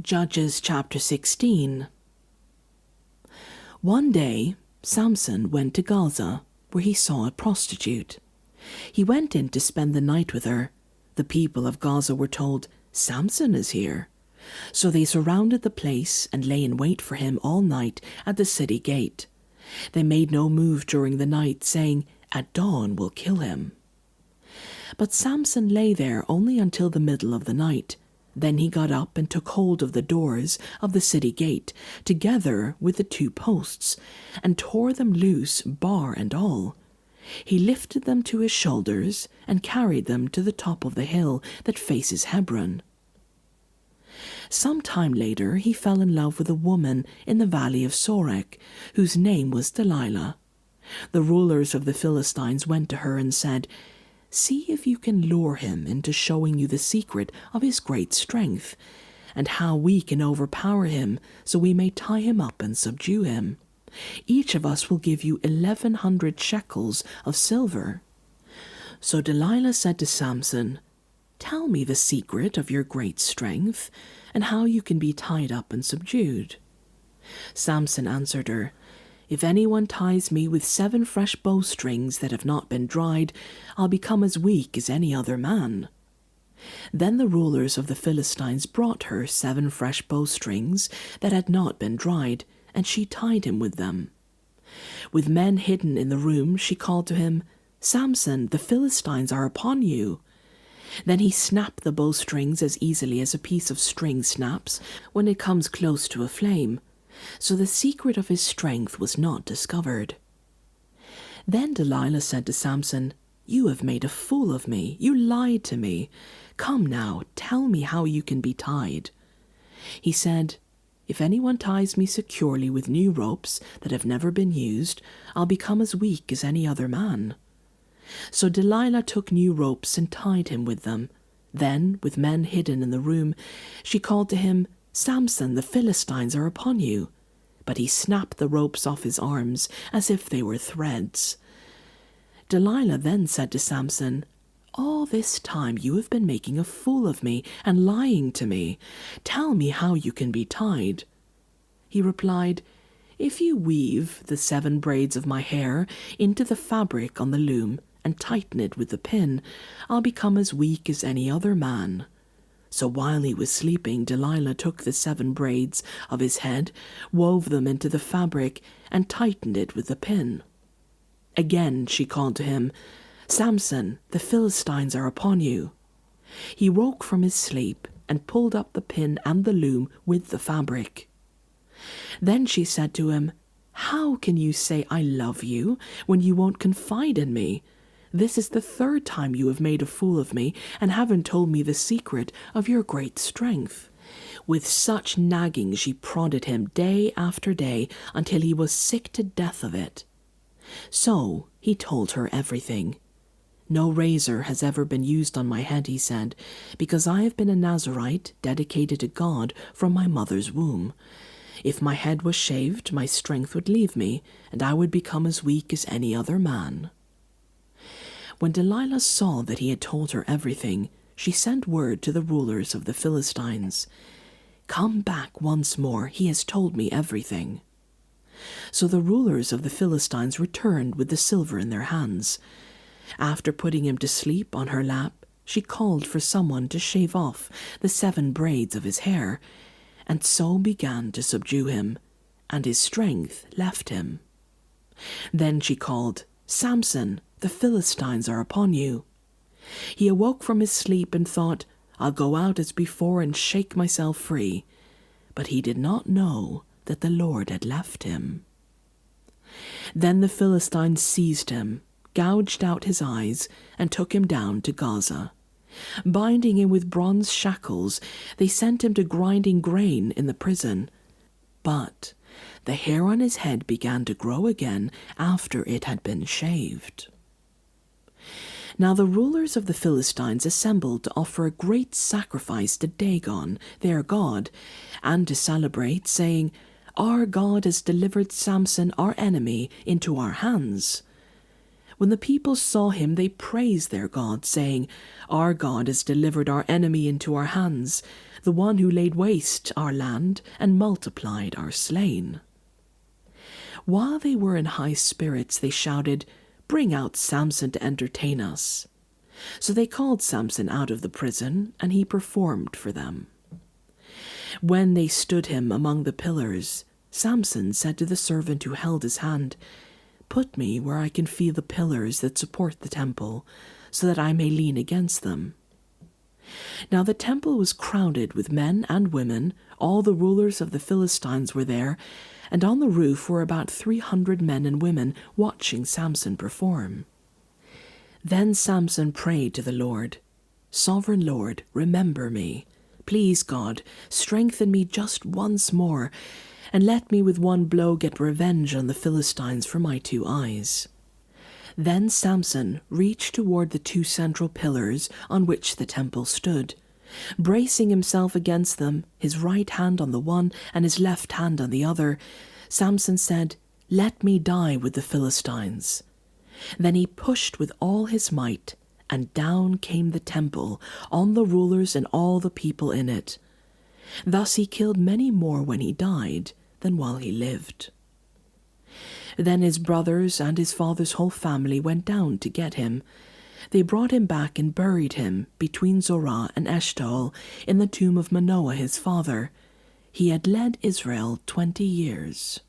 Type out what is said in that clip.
Judges chapter 16. One day, Samson went to Gaza, where he saw a prostitute. He went in to spend the night with her. The people of Gaza were told, "Samson is here." So they surrounded the place and lay in wait for him all night at the city gate. They made no move during the night, saying, "At dawn we'll kill him." But Samson lay there only until the middle of the night. Then he got up and took hold of the doors of the city gate, together with the 2 posts, and tore them loose, bar and all. He lifted them to his shoulders and carried them to the top of the hill that faces Hebron. Some time later he fell in love with a woman in the valley of Sorek, whose name was Delilah. The rulers of the Philistines went to her and said, "See if you can lure him into showing you the secret of his great strength, and how we can overpower him, so we may tie him up and subdue him. Each of us will give you 1,100 shekels of silver." So Delilah said to Samson, "Tell me the secret of your great strength, and how you can be tied up and subdued." Samson answered her, "If anyone ties me with 7 fresh bowstrings that have not been dried, I'll become as weak as any other man." Then the rulers of the Philistines brought her 7 fresh bowstrings that had not been dried, and she tied him with them. With men hidden in the room, she called to him, "Samson, the Philistines are upon you." Then he snapped the bowstrings as easily as a piece of string snaps when it comes close to a flame. So the secret of his strength was not discovered. Then Delilah said to Samson, "You have made a fool of me. You lied to me. Come now, tell me how you can be tied." He said, "If anyone ties me securely with new ropes that have never been used, I'll become as weak as any other man." So Delilah took new ropes and tied him with them. Then, with men hidden in the room, she called to him, "Samson, the Philistines are upon you." But he snapped the ropes off his arms as if they were threads. Delilah then said to Samson, "All this time you have been making a fool of me and lying to me. Tell me how you can be tied." He replied, "If you weave the 7 braids of my hair into the fabric on the loom and tighten it with the pin, I'll become as weak as any other man." So while he was sleeping, Delilah took the 7 braids of his head, wove them into the fabric, and tightened it with the pin. Again she called to him, "Samson, the Philistines are upon you." He woke from his sleep and pulled up the pin and the loom with the fabric. Then she said to him, "How can you say I love you when you won't confide in me? This is the 3rd time you have made a fool of me and haven't told me the secret of your great strength." With such nagging she prodded him day after day until he was sick to death of it. So he told her everything. "No razor has ever been used on my head," he said, "because I have been a Nazirite dedicated to God from my mother's womb. If my head was shaved, my strength would leave me, and I would become as weak as any other man." When Delilah saw that he had told her everything, she sent word to the rulers of the Philistines, "Come back once more, he has told me everything." So the rulers of the Philistines returned with the silver in their hands. After putting him to sleep on her lap, she called for someone to shave off the 7 braids of his hair, and so began to subdue him, and his strength left him. Then she called, "Samson, the Philistines are upon you." He awoke from his sleep and thought, "I'll go out as before and shake myself free." But he did not know that the Lord had left him. Then the Philistines seized him, gouged out his eyes, and took him down to Gaza. Binding him with bronze shackles, they sent him to grinding grain in the prison. But the hair on his head began to grow again after it had been shaved. Now the rulers of the Philistines assembled to offer a great sacrifice to Dagon, their god, and to celebrate, saying, "Our God has delivered Samson, our enemy, into our hands." When the people saw him, they praised their God, saying, "Our God has delivered our enemy into our hands, the one who laid waste our land and multiplied our slain." While they were in high spirits, they shouted, "Bring out Samson to entertain us." So they called Samson out of the prison, and he performed for them. When they stood him among the pillars, Samson said to the servant who held his hand, "Put me where I can feel the pillars that support the temple, so that I may lean against them." Now the temple was crowded with men and women, all the rulers of the Philistines were there, and on the roof were about 300 men and women watching Samson perform. Then Samson prayed to the Lord, "Sovereign Lord, remember me. Please, God, strengthen me just once more, and let me with one blow get revenge on the Philistines for my 2 eyes." Then Samson reached toward the 2 central pillars on which the temple stood. Bracing himself against them, his right hand on the one and his left hand on the other, Samson said, "Let me die with the Philistines." Then he pushed with all his might, and down came the temple on the rulers and all the people in it. Thus he killed many more when he died than while he lived. Then his brothers and his father's whole family went down to get him. They brought him back and buried him between Zorah and Eshtaol in the tomb of Manoah his father. He had led Israel 20 years.